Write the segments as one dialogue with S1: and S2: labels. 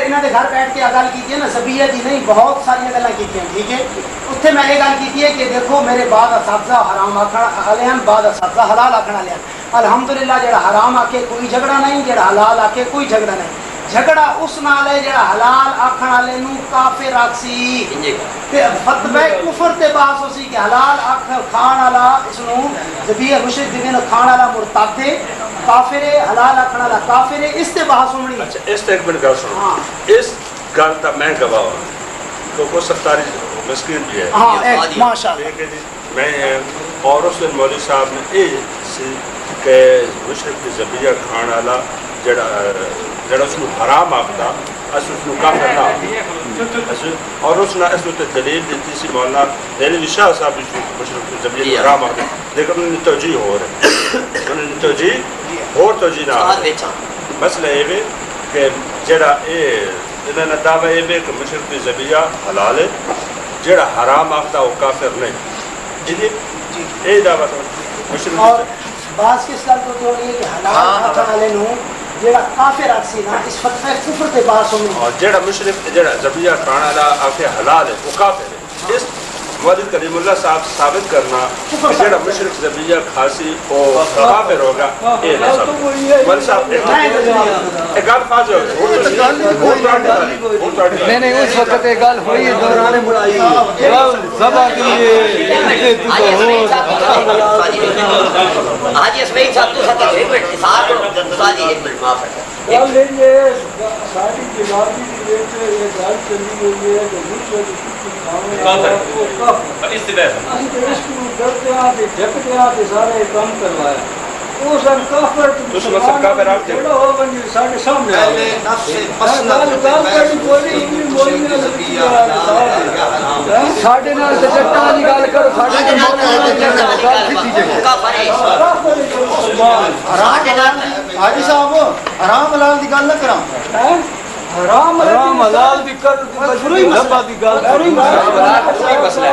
S1: انہوں نے گھر بیٹھ کے گل کی نا زبیہ دی نہیں بہت ساری گلاں کی ٹھیک ہے اتنے میں یہ گل کی ہے کہ دیکھو میرے بعد اساتذہ حرام آکھن والے ہیں بعد اساتذہ حلال آکھن والے ہیں الحمدللہ جڑا حرام آکے کوئی جھگڑا نہیں جڑا حلال آکے کوئی جھگڑا نہیں جھگڑا اس نال ہے جڑا حلال آکھن والے نو کافر آکسی تے فتوی کفر تے بحث ہوسی کہ حلال آکھ کھان والا اس نو ذبیح مشرک دی نو کھان والا مرتد ہے کافر ہے حلال آکھن والا کافر ہے اس تے بحث ہونی
S2: اچھا اس تے ایک منٹ گل سنو اس گل دا میں گواہ ہوں تو کو ستاری مسکین بھی ہے
S1: ہاں ماشاءاللہ
S2: میں اور اس دن مولوی صاحب نے یہ سی کہ مشرک دی ذبیح کھان والا جڑا اس کو حرام آختا اس کو کافر نہ اور اس نے اس کو دلیل دیتی سی مولانا دہلوی شاہ صاحب مشرک دی ذبیح حرام آختا لیکن انہوں نے توجیہ ہو رہے انہوں نے توجیہ اور توجیہ نہ مسئلہ یہ ہے کہ جڑا انہوں نے دعویٰ یہ ہے کہ مشرک دی ذبیح حلال ہے جڑا حرام آختا وہ کافر نہیں جی یہ دعویٰ مشرک
S1: اور بعض کس گل کو تو یہ کہ حلال آکھن والے نو جڑا کافر آکسی نا اس فتوی کفر تے بحث ہونی
S2: اور جڑا مشرک جڑا ذبیح کھانا والا آکھے حلال ہے وہ کافر ہے اس والد کریم اللہ صاحب ثابت کرنا کہ جڑا مشرک ذبیح کھاسی وہ کافر ہوگا یہ نہ سب والد صاحب ایک گل فاضل
S3: نہیں نہیں اس وقت ایک گل ہوئی ہے دوران مڑائی زبا دیے
S4: حاجی اسماعیل صاحب تو ساتھ ایک منٹ ساتھ ساتھی ایک منٹ معاف کریں
S5: گل یہ ساری جوابی دی وچ یہ گل چلی ہوئی ہے کہ مشرک سارے کام کروایا وہ سر کافر سارے سامنے ساڈے نال تے جٹاں دی گل کرو ساڈے
S3: حاجی صاحب حرام حلال دی گل نہ کراں
S5: حرام حلال دی کر پوری لبا دی گل پوری مسئلہ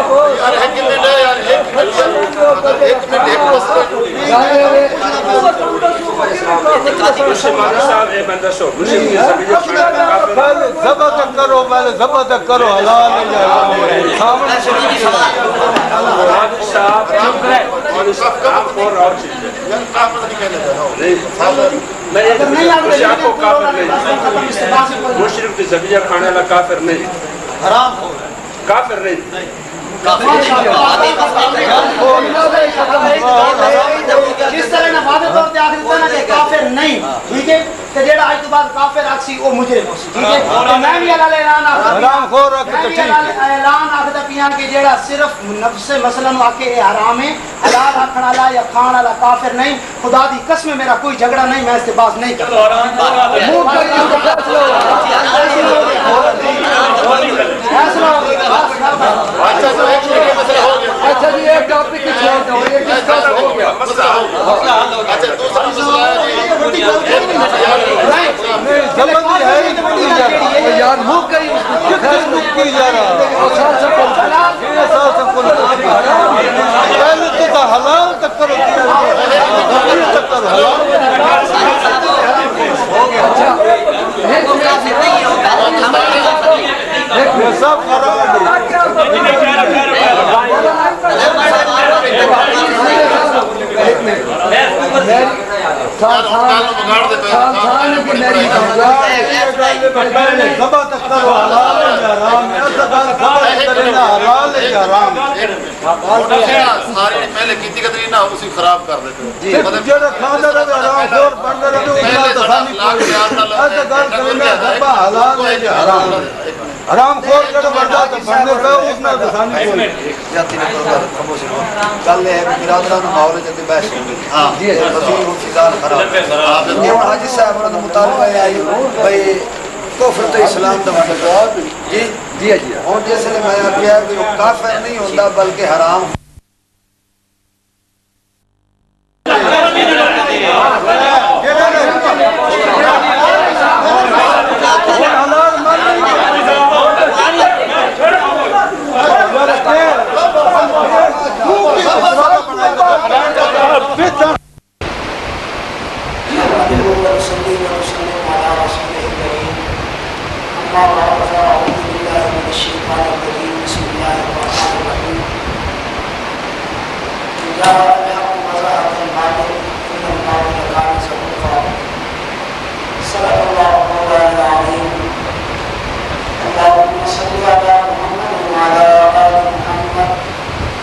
S5: ضبط کرو پہلے ضبط کرو حلال
S2: مشرک کی ذبیح کھانے والا کافر نہیں
S3: حرام
S2: کافر نہیں
S1: جس طرح نے واضح طور پہ آخر نا کہ کافر نہیں ٹھیک ہے کہ جیڑا آج تو بعد کافر آکسی وہ مجرم ہوسی ٹھیک ہے تو میں بھی اعلان آخدا پیاں کہ جیڑا صرف نفس مثلا آکے یہ حرام ہے حلال آکھن والا یا کھان والا کافر نہیں خدا دی قسم میرا کوئی جھگڑا نہیں میں اس سے باز نہیں کرتا
S5: اچھا جی ایک ٹاپک کی چھوڑ دو یہ ڈسکس ہو گیا
S6: مسئلہ اچھا دوسرا مسئلہ
S5: ہے یار ہو گئی کس مکی جا رہا پہلے تو حلال تک کرو سب
S6: پہلے کیتی قدری نہ اسی خراب کر دیتے
S5: حرام خور جڑا مردا تے بندے پہ اس نال دسانی کوئی
S3: جاتی نہ خاموش ہو کل ہے برادران ماحول تے بحث ہو گئی ہاں جی وسیع انتظار خراب یہ حاجی صاحب نے مطالبہ ہے آئی بھئی کفر تے اسلام دا مطلب جی جی جی ہن جس نے میں کہیا کہ وہ کافر نہیں ہوندا بلکہ حرام
S1: أما بعد فأعوذ بالله من الشيطان الرجيم بسم الله الرحمن الرحيم جاء الحق وزهق الباطل إن الباطل كان زهوقا صدق الله مولانا العظيم اللهم صل على محمد وعلى آل محمد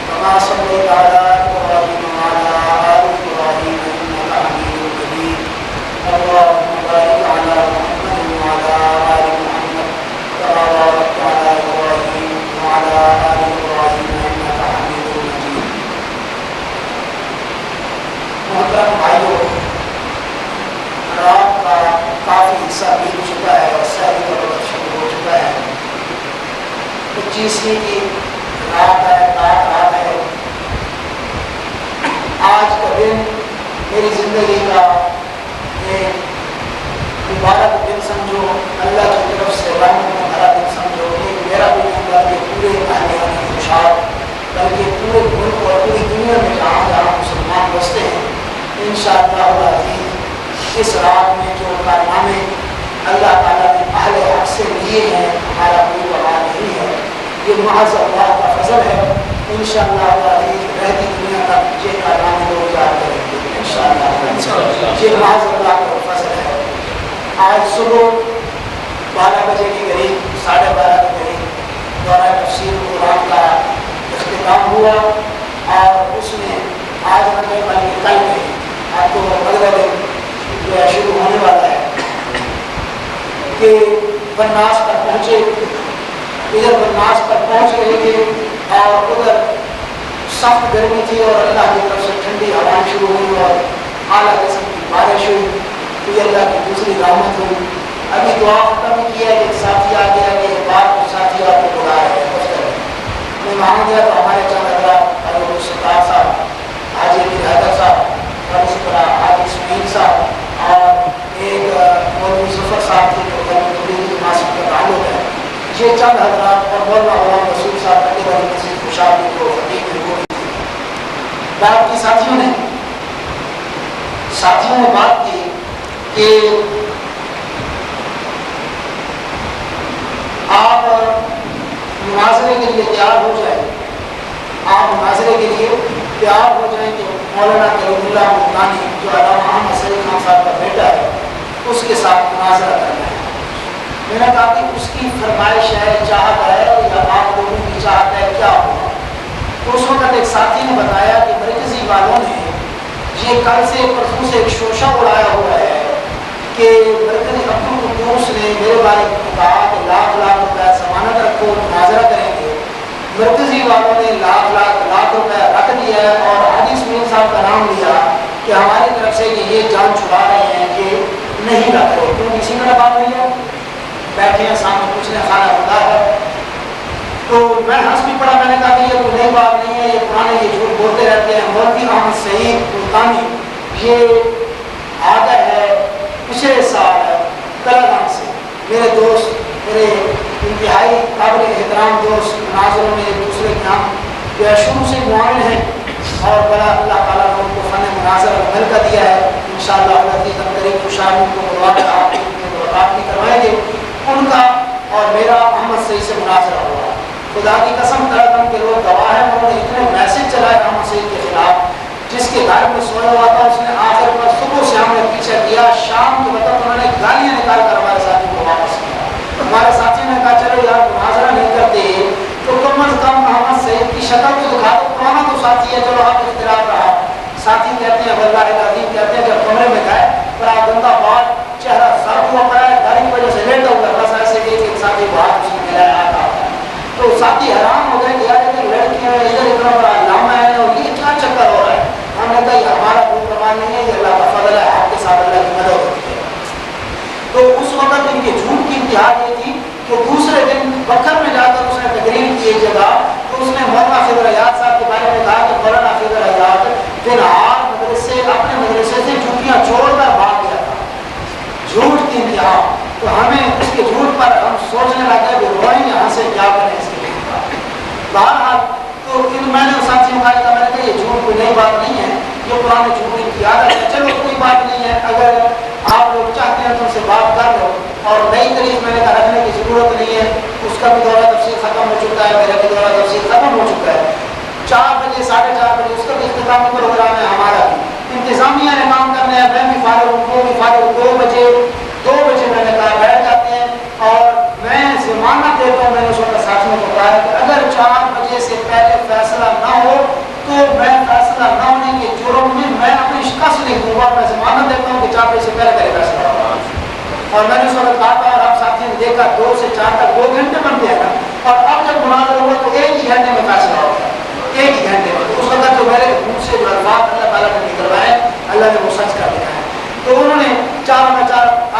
S1: كما صليت على إبراهيم وعلى آل إبراهيم إنك حميد مجيد اللهم بارك على محمد وعلى آل محمد كما باركت على إبراهيم وعلى آل إبراهيم إنك حميد مجيد. محترم بھائیوں، رات کا کافی حصہ بیت چکا ہے اور سحری کا وقت شروع ہو چکا ہے. 25ویں کی رات ہے، رات ہے. آج کا دن میری زندگی کا ایک مبارک دن سمجھو، اللہ کی طرف سے رحمت کا بھرا دن سمجھو. ایک میرا بھی نہیں بلکہ پورے اہل کی خوشحال، بلکہ پورے ملک اور پوری دنیا میں جہاں جہاں مسلمان بستے ہیں انشاءاللہ العزیز اس رات میں جو کارنامے اللہ تعالیٰ نے اہل حق سے لیے ہیں ہمارا کوئی وبال نہیں ہے، یہ محض اللہ کا فضل ہے. انشاءاللہ العزیز رہتی دنیا تک یہ کارنامے لوگ یاد کریں گے انشاءاللہ. یہ محض اللہ کا فضل ہے. آج صبح 12 بجے کے قریب 12:30 کے قریب دورہ تفسیر قرآن کا اختتام ہوا اور اس میں آج ہمیں بلکہ کل میں آپ کو اگلا دن جو ہے شروع ہونے والا ہے کہ بناس پر پہنچے. ادھر بناس پر پہنچ رہے تھے اور ادھر سخت گرمی تھی اور اللہ کی طرف سے ٹھنڈی ہوائیں شروع ہوئی اور اعلیٰ قسم کی بارش ہوئی. یہ اللہ کی دوسری رحمت ہوئی. ابھی دعا ختم کیا کہ ایک ساتھی آ گیا کہ ایک بار کچھ ساتھی آپ کو بلا رہے ہیں دفتر میں وہاں گیا تو ہمارے چند حضرات حضرت الستار صاحب، حاجی امیر حیدر صاحب اور اسی طرح حاجی اسماعیل صاحب اور ایک مولوی ظفر صاحب تھے جو تبلیغی ناصر کا تعلق ہے. یہ چند حضرات اور مولانا غلام رسول صاحب علی والی مسجد خوشحالی کو خطیب میں ہوئی. بات کی ساتھیوں نے بات کی کہ آپ مناظرے کے لیے تیار ہو جائیں، آپ مناظرے کے لیے تیار ہو جائیں کہ مولانا کریم اللہ ملتانی جو علامہ احمد سعید خان صاحب کا بیٹا ہے اس کے ساتھ مناظرہ کرنا ہے. میں نے کہا کہ اس کی فرمائش ہے، چاہت ہے یا آپ لوگوں کی چاہت ہے، کیا ہوگا؟ تو اس وقت ایک ساتھی نے بتایا کہ مرکزی والوں نے یہ کل سے پرسوں سے ایک شوشہ اڑایا ہوا ہے کہ مرکزی عبدالقدوس نے میرے بارے میں کہا کہ لاکھ روپے ضمانت رکھو، مناظرہ کریں گے. مرکزی والوں نے لاکھ روپے رکھ دیا ہے اور حاجی اسماعیل صاحب کا نام لیا کہ ہماری طرف سے کہ یہ جان چھڑا رہے ہیں، یہ نہیں رکھ رہے. کیوں کسی طرح بات نہیں ہے؟ بیٹھے ہیں سامنے کچھ نے کھانا خدا ہے. تو میں ہنس بھی پڑا. میں نے کہا کہ یہ کوئی نئی بات نہیں ہے، یہ پرانے یہ جھوٹ بولتے رہتے ہیں. مولوی احمد سعید ملتانی یہ آگر ہے پچھلے سال کلاگان سے میرے دوست، میرے انتہائی قابل احترام دوست، مناظروں میں ایک دوسرے کے ہم جو ہے شروع سے معاون ہیں اور بڑا اللہ تعالیٰ نے ان کو فن مناظرہ مل کر دیا ہے. انشاءاللہ العزیز ہم قریب خوشحال کو ملاقات بھی کروائیں گے. ان کا اور میرا احمد سعید سے مناظرہ ہوا. خدا کی قسم کرتا ہوں کہ لوگ گواہ ہیں. انہوں نے اتنے میسج چلائے احمد سعید کے خلاف، جس کے گھر میں سویا ہوا تھا اس نے آخر پر صبح سے ہم نے پیچھے کیا، شام کے وقت انہوں نے گالیاں نکال کر ہمارے ساتھی کو واپس کیا. ہمارے ساتھی نے کہا چلو یار مناظرہ نہیں کرتے تو کم از کم احمد سعید کی شکل کو دکھا دو، پرانا تو ساتھی ہے، چلو آپ اختلاف رہا. ساتھی کہتے ہیں واللہ العظیم کہتے ہیں جب کمرے میں گئے بڑا گندا بال، چہرہ سر ہوا پڑا ہے، گاڑی کی وجہ سے لیٹا ہوا ہے، بس ایسے ایک ساتھی باہر اس نے ملایا تھا. تو ساتھی حیران ہو گئے کہ یار ادھر لڑکیاں ہیں، ادھر اتنا بڑا علامہ ہے اور یہ کیا چکر ہو رہا ہے. ہم نے کہا یہ ہمارا کوئی پرواہ نہیں ہے، یہ اللہ کا فضل ہے، آپ کے ساتھ اللہ کی مدد ہوتی ہے. تو اس وقت ان کے جھوٹ کی انتہا یہ تھی کہ دوسرے دن بکر میں جا کر اس نے تقریر کی ایک جگہ تو اس نے مولانا خضر حیات صاحب کے بارے میں کہا کہ مولانا خضر حیات دن ہار مدرسے اپنے مدرسے سے جوتیاں چھوڑ کر بھاگ گیا تھا. جھوٹ کی انتہا. تو ہمیں اس کے جھوٹ پر ہم سوچنے لگے کہ روئیں یہاں سے کیا کریں اس کے لیے. بہرحال تو میں نے ساتھیوں کا کہا، میں نے کہا یہ جھوٹ کوئی نئی بات نہیں ہے، یہ پرانے جھوٹ کی عادت ہے. چلو کوئی بات نہیں ہے، اگر آپ لوگ چاہتے ہیں تو ان سے بات کر لو. اور نئی تاریخ میں نے کہا رکھنے کی ضرورت نہیں ہے, اس کا بھی دورہ تفصیل ختم ہو چکا ہے, میرا بھی دورہ تفصیل ختم ہو چکا ہے. 4 بجے 4:30 بجے اس کا بھی اختتامی پروگرام ہے ہمارا بھی. انتظامیہ نے کام کرنا ہے, میں بھی فارغ ہوں, وہ بھی فارغ. 2 بجے میں نے کہا بیٹھ جاتے ہیں, اور میں ضمانت دیتا ہوں, میں نے اس وقت ساتھیوں کو کہا ہے کہ اگر 4 بجے سے پہلے فیصلہ نہ ہو تو میں فیصلہ نہ ہونے کے جرم میں اپنی شکست نہیں دوں گا. میں ضمانت دیتا ہوں کہ 4 بجے سے پہلے پہلے فیصلہ ہوگا. اور میں نے اس وقت کہا تھا, اور آپ ساتھیوں نے دیکھا 2 سے 4 تک 2 گھنٹے بنتے ہیں نا, اور اب جب مناظر ہوا تو 1 ہی گھنٹے میں فیصلہ ہوگا, 1 ہی گھنٹے میں. اس وقت جو میرے منہ سے جو الفاظ اللہ تعالیٰ نے نکلوائے, اللہ نے وہ سچ کر دکھایا. تو انہوں نے 4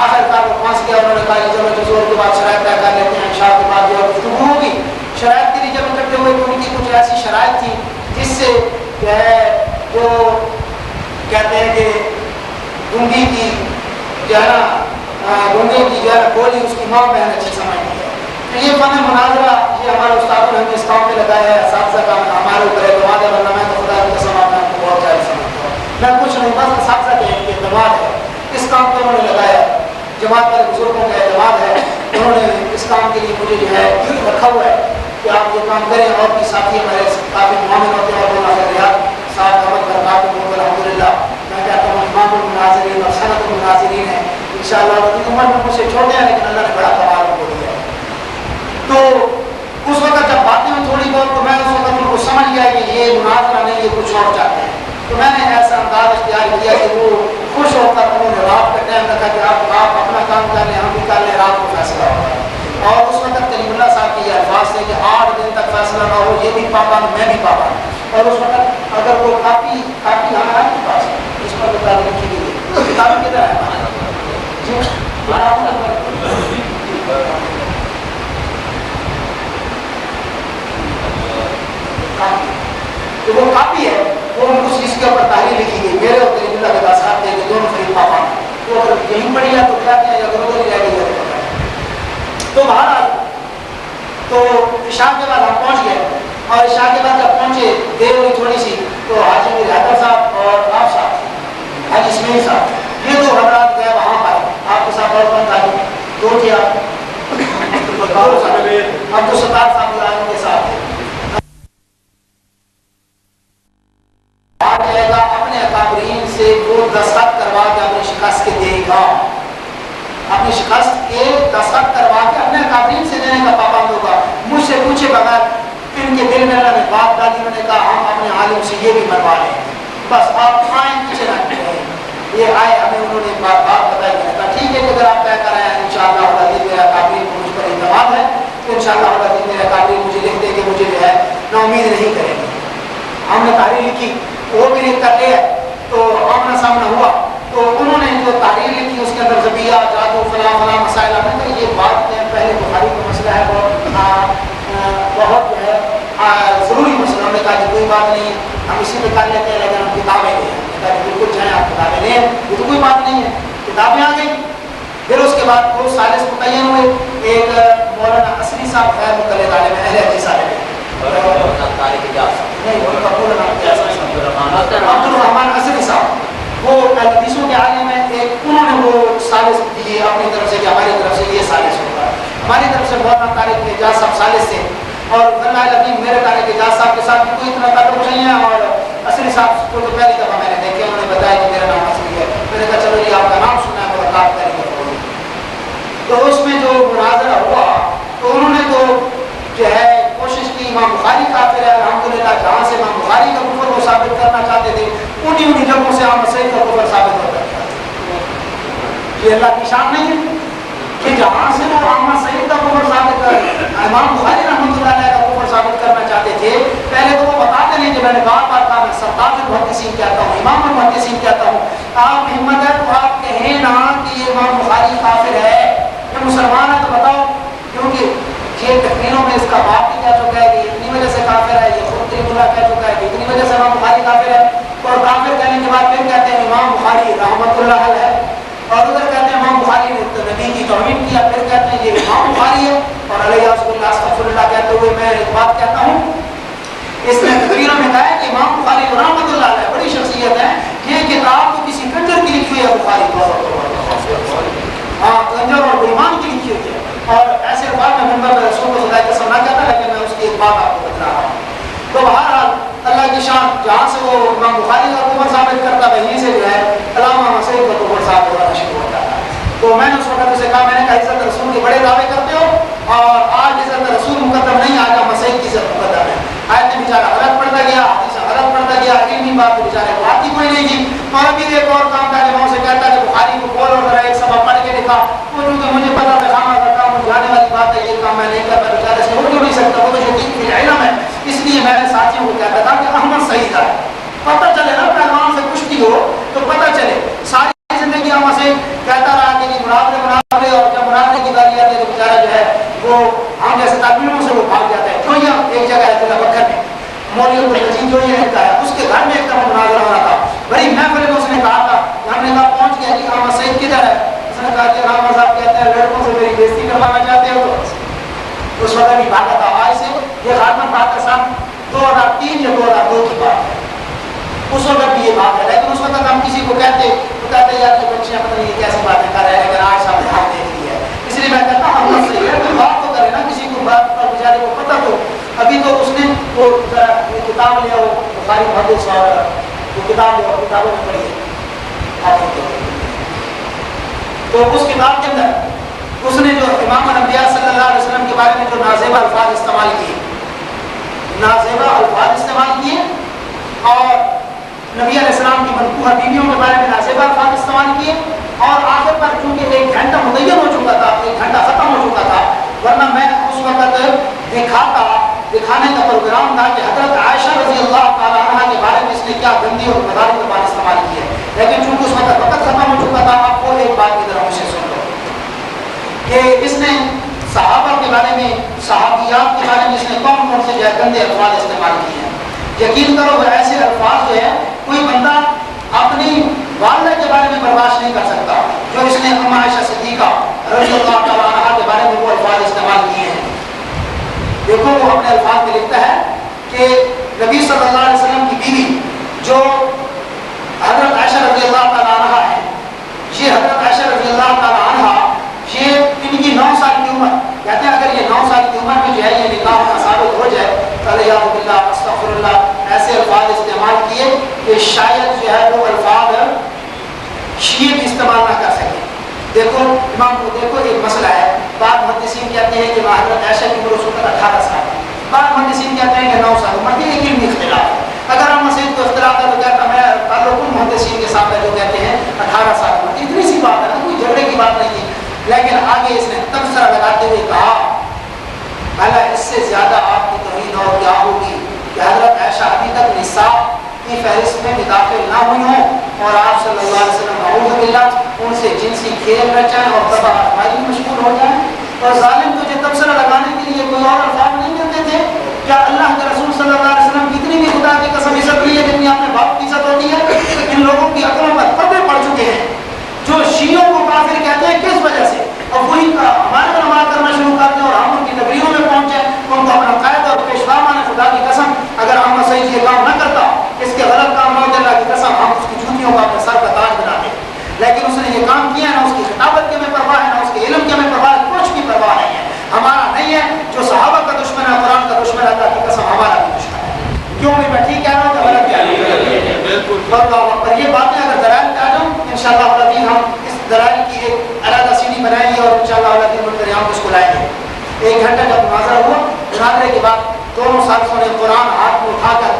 S1: آخر کو پھنس گیا. انہوں نے کہا کہ چلو زور کے بعد شرائط طے کر لیتے ہیں, عشاء کے بعد جو گفتگو ہوگی. شرائط کے لیے جب اکٹھے ہوئے تو ان کی کچھ ایسی شرائط تھی جس سے جو ہے جو کہتے ہیں کہ گنگی کی جو ہے نا گنگے کی جو ہے نا بولی اس کی ماں بہن اچھی سمجھتی ہے. تو یہ فن مناظرہ یہ ہمارے استاد نے اس کام پہ لگایا ہے. اساتذہ کا ہمارے اوپر اعتماد ہے, ورنہ میں تو خدا کی قسم آپ کو بہت زیادہ سمجھتا ہوں. میں کچھ نہیں, بس اساتذہ کے اعتماد ہے. اس کام کو انہوں نے لگایا, جماعت والے بزرگوں کا اعتماد ہے. انہوں نے اس کام کے لیے مجھے جو ہے رکھا ہوا ہے کہ آپ یہ کام کریں. اور بھی ساتھی ہمارے کافی معامل ہوتے ہیں, اور مولانا خیریات صاحب احمد برکات الحمد للہ میں کہتا ہوں امام المناظرین اور صنعت المناظرین ہیں. ان شاء اللہ عمر میں مجھ سے چھوٹے ہیں, لیکن اللہ نے بڑا کمال کو دیا. تو اس وقت جب باتیں ہوئی تھوڑی بہت, تو میں اس وقت ان کو سمجھ گیا کہ یہ مناظرہ نہیں, یہ کچھ اور چاہتے ہیں. تو میں نے ایسا انداز اختیار کیا کہ وہ خوش ہو کر انہوں نے رات کا ٹائم رکھا کہ آپ اپنا کام کر لیں, ہم بھی کر لیں, رات کو فیصلہ ہوگا. اور اس وقت کلیم اللہ صاحب کے یہ الفاظ تھے کہ 8 دن تک فیصلہ نہ ہو, یہ بھی پابند میں بھی پابند. اور اس وقت اگر کوئی کاپی ہمارا آپ کے پاس اس پر کتابیں لکھی گئی ہے, کتابیں کدھر ہے ہمارا جی تو وہ کاپی ہے, وہ کچھ اس کے اوپر تحریر لکھی گئی میرے اور کلیم اللہ کے صاحب تھے کہ دونوں خرید پابند. تو اگر یہیں پڑھی ہے تو کیا کیا, اگر ادھر ہی رہ گئی ہے تو بہرحال. تو عشاء کے بعد ہم پہنچ گئے, اور عشاء کے بعد جب پہنچے دیر ہوئی تھوڑی سی, تو حاجی میر حیدر صاحب اور آپ صاحب حاجی اسماعیل صاحب یہ 2 حضرات گئے وہاں پر. آپ کے ساتھ اور کون تھا, 2 تھے آپ, عبدالستار صاحب ان کے ساتھ تھے. آ جائے گا اپنے اکابرین سے وہ دستخط کروا کے اپنی شکست کے دے گا, اپنی شکست کے دستخط کروا کے اپنے اکابرین سے دینے کا پابند ہوگا. مجھ سے پوچھے بغیر ان کے دل میں اللہ نے بات ڈالی, انہوں نے کہا ہم اپنے عالم سے یہ بھی مروا لیں, بس آپ آئیں پیچھے نہ کریں. یہ آئے, ہمیں انہوں نے بات بتائی, میں نے کہا ٹھیک ہے کہ اگر آپ طے کر رہے ہیں ان شاء اللہ میرا اکابرین کو مجھ پر اعتماد ہے, تو ان شاء اللہ میرا اکابرین مجھے لکھ دے کہ مجھے جو ہے نا امید نہیں کریں گے. ہم نے تحریر لکھی, وہ بھی لکھ کر لیا, تو آمنا سامنا ہوا. تو انہوں نے جو تحریر لکھی اس کے اندر زبیہ جادو فلاں مسائل آتے ہیں. یہ بات پہلے بخاری کا مسئلہ ہے, بہت جو ہے ضروری مسئلہ. ہم نے کہا کہ کوئی بات نہیں, ہم اسی میں کر لیتے ہیں, لیکن ہم کتابیں لیں. بالکل چاہیں آپ کتابیں لیں, یہ تو کوئی بات نہیں ہے. کتابیں آ گئی. پھر اس کے بعد 2 ثالث متعین ہوئے. ایک مولانا اصلی صاحب ہے, مقلد عالم اہل حدیث صاحب ہے, عبد الرحمان اصلی صاحب, وہ حدیثوں کے عالم ہیں. ایک انہوں نے وہ ثالث دیے اپنی طرف سے کہ ہماری طرف سے یہ ثالث ہوگا. ہماری طرف سے مولانا طارق اعجاز صاحب ثالث تھے, اور اللہ العظیم میرے طارق اعجاز صاحب کے ساتھ بھی کوئی اتنا تعلق نہیں ہے. اور اصلی صاحب کو تو پہلی دفعہ میں نے دیکھے, انہوں نے بتایا کہ میرا نام اصلی ہے. میں نے کہا چلو یہ آپ کا نام سنا ہے, ملاقات کریں گے. تو اس میں جو مناظرہ ہوا, تو انہوں نے تو جو ہے کوشش کی, امام بخاری کافر ہے الحمدللہ, جہاں سے امام بخاری کا کفر وہ ثابت کرنا چاہتے تھے, انہی جگہوں سے احمد سعید کا کفر ثابت ہوتا ہے. یہ اللہ کی شان نہیں ہے کہ جہاں سے وہ احمد سعید کا کفر ثابت کر امام بخاری رحمۃ اللہ کا کفر ثابت کرنا چاہتے تھے, پہلے تو وہ بتاتے نہیں کہ میں نے بار بار کہا, میں سرتاج المحدثین کہتا ہوں, امام المحدثین کہتا ہوں. آپ ہمت ہے تو آپ کہیں نہ کہ یہ امام بخاری کافر ہے, یہ مسلمان ہے تو بتاؤ. کیونکہ یہ تقریروں میں اس کا باپ بھی کہہ چکا ہے کہ اتنی وجہ سے کافر ہے, یہ خود کریم اللہ کہہ چکا ہے کہ اتنی وجہ سے امام بخاری کافر ہے. اور کافر کہنے کے بعد پھر کہتے ہیں امام بخاری رحمۃ اللہ ہے, اور ادھر کہتے ہیں امام بخاری نے نبی کی توہین کیا, پھر کہتے ہیں یہ امام بخاری ہے, اور علیہ استغفر اللہ کہتے ہوئے میں ایک بات کہتا ہوں, اس نے تقریروں میں کہا ہے کہ امام بخاری رحمۃ اللہ علیہ بڑی شخصیت ہے, یہ کتاب تو کسی کنجر کی لکھی ہوئی ہے بخاری, ہاں کنجر اور بےمان کی لکھی ہوئی ہے. اور ایسے بعد میں منبر میں رسول کو خدا کی قسم نہ کہتا، لیکن میں اس کی ایک بات آپ کو بتلا رہا ہوں. تو بہرحال اللہ کی شان جہاں سے وہ امام بخاری کا قوت ثابت کرتا ہے یہیں سے جو ہے علامہ مسعود کا قوت ثابت ہونا شروع ہوتا ہے. تو میں نے اس وقت اسے کہا، میں نے کہا عزت رسول کے بڑے دعوے کرتے ہو اور آج عزت رسول مقدم نہیں، آج مسعود کی عزت مقدم ہے. آج میں بیچارہ غلط پڑھتا گیا، حدیث غلط پڑھتا گیا، علمی بات بیچارے کو آتی کوئی نہیں تھی. اور ابھی ایک اور کام تھا کہ میں اسے کہتا کہ بخاری کو کھول اور ذرا ایک سبق پڑھ کے دکھا. وہ چونکہ مجھے پتا تھا خامہ کا کام جانے والی بات ہے، یہ کام میں نہیں کرتا، بیچارے سے ہو کیوں نہیں سکتا، وہ تو شدید فی العلم ہے. اس لیے میں نے ساتھیوں کو کہتا تھا کہ احمد صحیح تھا، پتہ چلے نا پہلوان سے کشتی ہو تو پتہ چلے. ساری زندگی ہم سے کہتا رہا کہ مناظرے اور جب مناظرے کی باری آتی ہے تو بیچارہ جو ہے وہ ہم جیسے تعلیموں سے وہ بھاگ جاتا ہے. جو یہ ایک جگہ ہے تلا بکر میں مولوی الحجین جو یہ رہتا ہے، اس کے گھر میں ایک دم مناظرہ ہو رہا تھا. بڑی محفل میں اس نے کہا تھا، ہم نے کہا پہنچ گیا کہ احمد سعید کدھر ہے؟ اس نے کہا کہ احمد صاحب کہتے ہیں لڑکوں سے میری بےزتی کروانا چاہتے ہو. اس وقت بھی بھاگا تھا. آج سے یہ خاتمہ پاک سال 2003 یا 2002 کی بات ہے. اس وقت بھی یہ بات ہے، لیکن اس وقت ہم کسی کو کہتے تو کہتے یار یہ بچیاں پتہ نہیں یہ کیسی باتیں کر رہے ہیں، لیکن آج صاحب نے ہاتھ دیکھ لی ہے. اس لیے میں کہتا ہوں ہم صحیح ہے، کوئی بات تو کرے نا، کسی کو بات پر بیچارے کو پتہ تو. ابھی تو اس نے وہ ذرا یہ کتاب لیا، وہ بخاری محدث اور وہ کتاب لیا، کتابوں میں پڑھی ہے. تو اس کتاب کے اندر اس نے جو امام الانبیاء صلی اللہ علیہ وسلم کے بارے میں جو نازیبہ الفاظ استعمال کیے، نازیبہ الفاظ استعمال کیے، اور نبی علیہ السلام کی منقوہ بیویوں کے بارے میں نازیبہ الفاظ استعمال کیے. اور آخر پر چونکہ 1 گھنٹہ متعین ہو چکا تھا، 1 گھنٹہ ختم ہو چکا تھا، ورنہ میں اس وقت دکھانے کا پروگرام تھا کہ حضرت عائشہ رضی اللہ تعالیٰ عنہ کے بارے میں اس نے کیا گندی اور مداری زبان استعمال کی ہے. لیکن چونکہ اس وقت ختم ہو چکا تھا، آپ کو ایک بات کی طرح مجھے سن لو کہ اس نے صحابہ کے بارے میں، صحابیات کے بارے میں اس نے کون سے گندے الفاظ استعمال کیے ہیں. یقین کرو وہ ایسے الفاظ جو ہے کوئی بندہ اپنی والدہ کے بارے میں برداشت نہیں کر سکتا، جو اس نے ام عائشہ صدیقہ رضی اللہ تعالیٰ عنہ کے بارے میں وہ الفاظ استعمال کیے ہیں. دیکھو وہ اپنے الفاظ میں لکھتا ہے کہ نبی صلی اللہ علیہ وسلم کی بیوی جو حضرت عائشہ رضی اللہ تعالیٰ عنہ ہے، یہ حضرت عائشہ رضی اللہ تعالیٰ عنہ یہ ان کی 9 سال کی عمر، کہتے ہیں اگر یہ 9 سال کی عمر میں جو ہے یہ نکاح ہونا ثابت ہو جائے تو الیاذ باللہ استغفر اللہ ایسے الفاظ استعمال کیے کہ شاید جو ہے وہ الفاظ شیعہ بھی استعمال نہ کر سکے. دیکھو امام کو دیکھو ایک مسئلہ ہے، بعض محدثین کہتے ہیں کہ حضرت عائشہ کی عمر اس وقت 18 سال ہے، بعض محدثین کہتے ہیں کہ 9 سال عمر. یہ ایک علمی اختلاف ہے. اگر ہم مسجد کو اختلاف ہے تو کہتا میں تعلق ان محدثین کے ساتھ ہے جو کہتے ہیں 18 سال عمر. اتنی سی بات ہے نا، کوئی جھگڑے کی بات نہیں تھی. لیکن آگے اس نے تبصرہ لگاتے ہوئے کہا بھلا اس سے زیادہ آپ کی توہین اور کیا ہوگی کہ حضرت عائشہ ابھی تک نساء کی فہرست میں داخل نہ ہوئی ہوں اور آپ صلی اللہ علیہ وسلم اعوذ باللہ ان سے جنسی کھیل رچائیں اور تباہ آزمائی میں مشغول ہو جائیں. اور ظالم تجھے تبصرہ لگانے کے لیے کوئی اور الفاظ نہیں ملتے تھے کیا؟ اللہ کے رسول صلی اللہ علیہ وسلم کتنی بھی خدا کی قسم عزت لی ہے جتنی اپنے باپ کی عزت ہوتی ہے. ان لوگوں کی عقلوں پر پردے پڑ چکے ہیں جو شیعوں کو کافر کہتے ہیں. کس وجہ سے؟ اور وہی ہمارے علماء کرنا شروع کرتے ہیں اور ہم ان کی نگریوں میں پہنچے. ان کو اپنا قائد اور پیشوا مانے. خدا کی قسم اگر احمد سعید یہ کام نہ کرتا، اس کے غلط کام نہ ہوتے، اللہ کی قسم ہم اس کی جوتیوں کا اپنے سر کا تاج بناتے. لیکن اس نے یہ کام کیا ہے، نہ اس کی خطابت کے میں پرواہ ہے، نہ اس کے علم کے میں پرواہ ہے، کچھ بھی پرواہ نہیں ہے. ہمارا نہیں ہے جو صحابہ کا دشمن ہے، قرآن کا دشمن ہے، اللہ کی قسم ہمارا بھی دشمن ہے. کیوں میں ٹھیک کہہ رہا ہوں کہ غلط کہہ رہا ہوں؟ بالکل. پر یہ باتیں اگر دلائل پہ آ جاؤں انشاءاللہ العزیز ہم اس دلائل کی ایک علیحدہ سیڑھی بنائیں گے اور انشاءاللہ العزیز منتظر ہم اس کو لائیں گے. 1 گھنٹہ جب مناظرہ ہوا، مناظرے کے بعد دونوں ساتھیوں نے قرآن ہاتھ میں اٹھا کر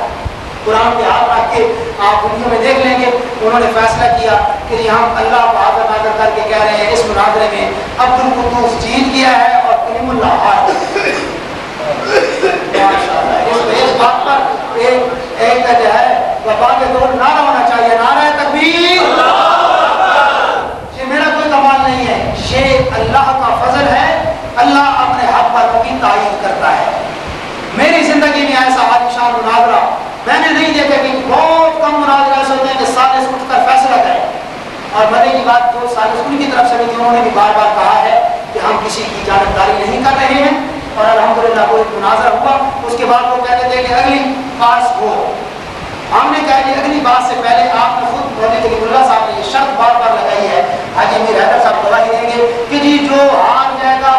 S1: قرآن کے ہاتھ رکھ کے آپ ویڈیو میں دیکھ لیں گے، انہوں نے فیصلہ کیا کہ جی ہم اللہ کو حاضر ناظر کر کے کہہ رہے ہیں اس مناظرے میں عبد القدوس جیت گیا ہے اور کلیم اللہ ہار گیا. اس بات پر ایک جو ہے وفا کے دور نعرہ ہونا چاہیے، نعرہ تکبیر. یہ میرا کوئی کمال نہیں ہے، یہ اللہ کا فضل ہے. اللہ اپنے حق پر کبھی تعین کرتا ہے. میری زندگی میں ایسا عالیشان مناظرہ میں نے نہیں دیکھا کہ بہت کم مناظرے ایسے ہوتے ہیں کہ سالس اٹھ کر فیصلہ کریں. اور مزے کی بات جو سالس ان کی طرف سے بھی انہوں نے بھی بار بار کہا ہے کہ ہم کسی کی جانبداری نہیں کر رہے ہیں. اور الحمدللہ وہ ایک مناظرہ ہوا، اس کے بعد وہ کہتے تھے کہ اگلی پاس ہو. ہم نے کہا کہ اگلی بات سے پہلے آپ نے خود مولوی کلیم اللہ صاحب نے یہ شرط بار بار لگائی ہے، حاجی امیر حیدر صاحب گواہی دیں گے کہ جی جو ہار جائے گا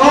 S1: 2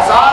S1: 1000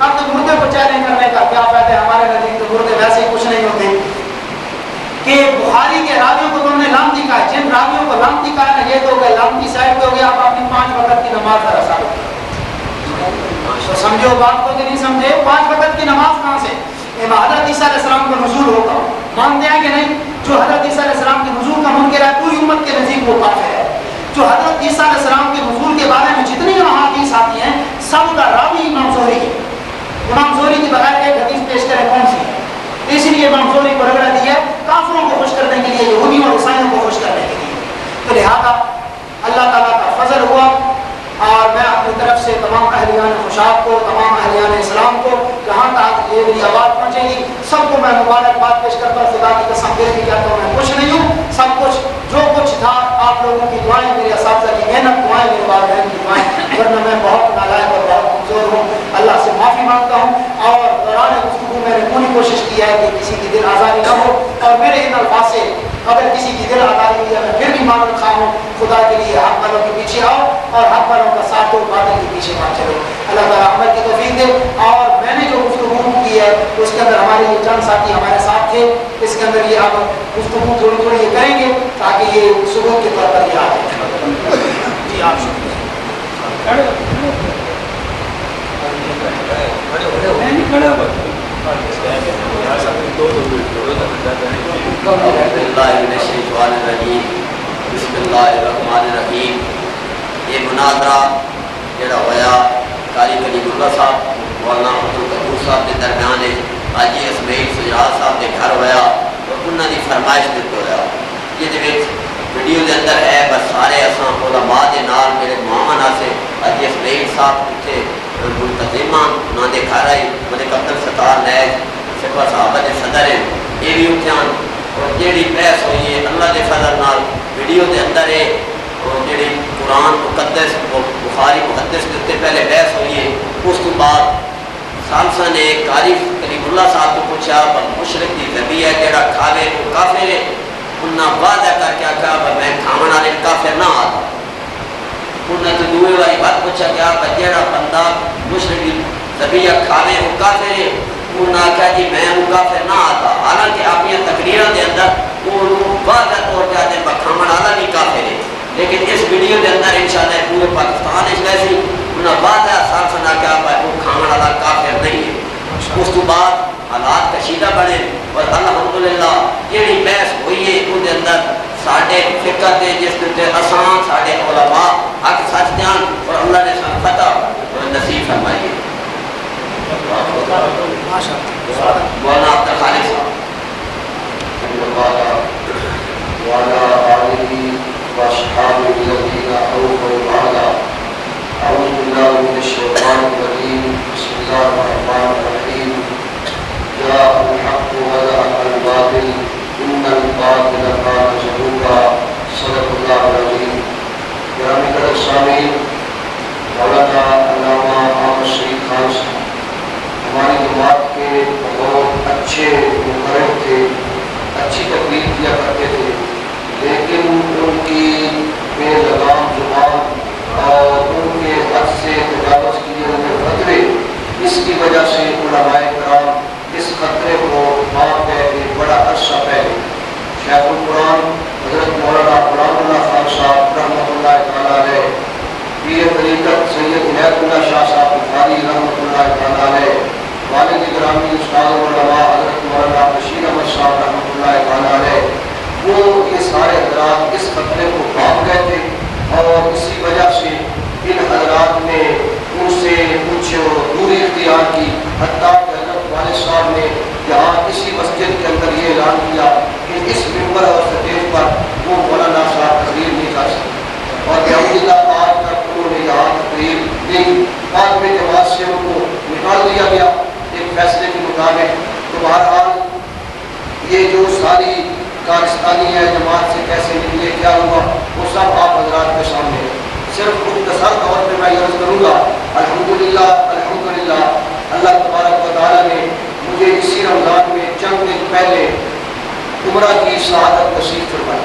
S1: اب تو مردے کو چیلنج کرنے کا کیا فائدہ ہے؟ ہمارے نزدیک تو مردے ویسے ہی کچھ نہیں ہوتے کہ بخاری کے راویوں کو تم نے لامتی کہا ہے، جن راویوں کو لامتی کہا ہے یہ تو ہو گئے لامتی سائڈ پہ ہو گیا، اب اپنی 5 وقت کی نماز ذرا ثابت کرو۔ تو سمجھو بات کو کہ نہیں سمجھے؟ 5 وقت کی نماز کہاں سے؟ حضرت عیسیٰ علیہ السلام کا نزول ہوگا، مانتے ہیں کہ نہیں؟ جو حضرت عیسیٰ علیہ السلام کے نزول کا منکر ہے پوری امت کے نزدیک وہ کافر ہے۔ جو حضرت عیسیٰ علیہ السلام کے نزول کے بارے میں جتنی احادیث آتی ہیں سب کا راوی امام زہری ہے۔ امام زہری کے بغیر ایک حدیث پیش کرے کون سی ہے؟ اس لیے امام زہری کو رگڑا دی ہے کافروں کو خوش کرنے کے لیے، یہودیوں اور عیسائیوں کو خوش کرنے کے لیے۔ تو لہٰذا اللہ تعالیٰ کا فضل ہوا اور میں اپنی طرف سے تمام اہلیان خوشاب کو، تمام اہلیان اسلام کو جہاں تک یہ میری آواز پہنچے گی سب کو میں مبارکباد پیش کرتا ہوں۔ خدا کی قسم پھر بھی کہتا ہوں میں کچھ نہیں ہوں، سب کچھ جو کچھ تھا آپ لوگوں کی دعائیں، میرے اساتذہ کی محنت، دعائیں میرے والدین کی دعائیں، ورنہ میں بہت نالائق اور بہت کمزور ہوں۔ اللہ سے معافی مانگتا ہوں اور دوران گفتگو میں نے پوری کوشش کی ہے کہ کسی کی دل آزاری نہ ہو، اور میرے ان الفاظ سے اگر کسی کی دل آزاری ہوئی ہے میں پھر بھی معذرت خواہ ہوں۔ خدا کے لیے حق والوں کے پیچھے آؤ اور حق والوں کا ساتھ دو، باطل کے پیچھے مت چلو۔ اللہ تعالیٰ عمل کی توفیق دے۔ اور میں نے جو گفتگو کی ہے اس کے اندر ہمارے یہ چند ساتھی ہمارے ساتھ تھے، اس کے اندر یہ اب گفتگو تھوڑی تھوڑی یہ کریں گے تاکہ یہ ثبوت کے طور پر یہ آ جائے۔ جی آپ شکریہ۔
S4: بسم اللہ الرحمن الرحیم۔ یہ مناظرہ جڑا ہویا قاری کلیم اللہ صاحب مولانا عبدالقدوس صاحب کے درمیان حاجی اسماعیل سجاد صاحب کے گھر ہویا اور انہوں نے فرمائش دیتے ہویا یہ ویڈیو کے اندر ہے بس سارے اساں علماء دے نال میرے مہمان سے حاجی اسماعیل صاحب اتنے منتظمان انہوں نے گھر آئی ملک عبدالستار نیز سپاہ صحابہ کے صدر ہیں یہ بھی اتنے آن اور جیڑی بحث ہوئی ہے اللہ کے فضل نال ویڈیو کے اندر ہے اور جیڑی قرآن مقدس بخاری مقدس کے اتنے پہلے بحث ہوئی ہے اس کے بعد سالسا نے قاری کلیم اللہ صاحب کو پوچھا پر مشرک کی ذبی ہے جیڑا کھاوے وہ کافر ہے انہوں وعدہ کر کے کہا میں کھاون والے کافر نہ آتا۔ انہوں نے دوئے والی بات پوچھا کیا جیڑا بندہ مشرک کی ذبی کھاوے وہ کافر ہے انہوں نے کہا جی میں وہ کافر نہ آتا، حالانکہ اپنی تقریروں کے اندر وہ واضح طور پہ آتے ہیں کھاون والا بھی کافر ہے، لیکن اس ویڈیو کے اندر انشاءاللہ پورے پاکستان اس ویسی انہوں واضح صاف سنا کیا وہ کھاون والا کافر نہیں ہے۔ اس کے بعد حالات کشیدہ بڑھے اور الحمدللہ جیڑی بحث ہوئی ہے اس اندر ساڈے فکر دے جس کے آسان ساڈے علماء حق سچ دیان اور اللہ نے سن فتح نصیب فرمائی ہے۔ مولانا عبد الخالق صاحب
S3: وعلى آله وأصحابه الذين أوفوا الوعد أعوذ بالله من الشيطان الرجيم بسم الله الرحمن الرحيم جاء الحق وزهق الباطل إن الباطل كان زهوقا صدق الله العظيم۔ گرامی قدر سامعین، مولانا علامہ احمد شریف خان صاحب ہماری جماعت کے بہت اچھے مقرر تھے، اچھی تقریر کیا کرتے تھے، لیکن ان کی بے لگام زبان اور ان کے حد سے تجاوز کیے ہوئے خطرے اس کی وجہ سے علماء کرام اس خطرے کو مانتے ایک بڑا عرصہ پہلے شیخ القرآن حضرت مولانا غلام اللہ خان صاحب رحمۃ اللہ تعالیٰ علیہ، پیر طریقت سید عنایت اللہ شاہ صاحب بخاری رحمۃ اللہ تعالیٰ علیہ، والد گرامی استاد علماء حضرت مولانا بشیر احمد صاحب رحمۃ اللہ تعالیٰ علیہ، وہ یہ سارے حضرات اس خطرے کو بھاگ گئے تھے اور اسی وجہ سے ان حضرات نے ان سے کچھ دوری اختیار کی، حتیٰ کہ حضرت والد صاحب نے یہاں اسی مسجد کے اندر یہ اعلان کیا کہ اس ممبر اور سٹیج پر وہ مولانا صاحب تقریر نہیں کر سکتے، اور الحمدللہ آج تک انہوں نے یہاں تقریر نہیں، بعد میں جماعت سے ان کو نکال دیا گیا ایک فیصلے کے مطابق۔ تو بہرحال یہ جو ساری کارستانی ہے جماعت سے کیسے نکلے کیا ہوا وہ سب آپ حضرات کے سامنے ہے۔ صرف مختصر طور پہ میں عرض کروں گا الحمدللہ الحمدللہ اللہ تبارک و تعالیٰ نے مجھے اسی رمضان میں چند دن پہلے عمرہ کی سعادت نصیب فرمائی،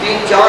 S7: 3-4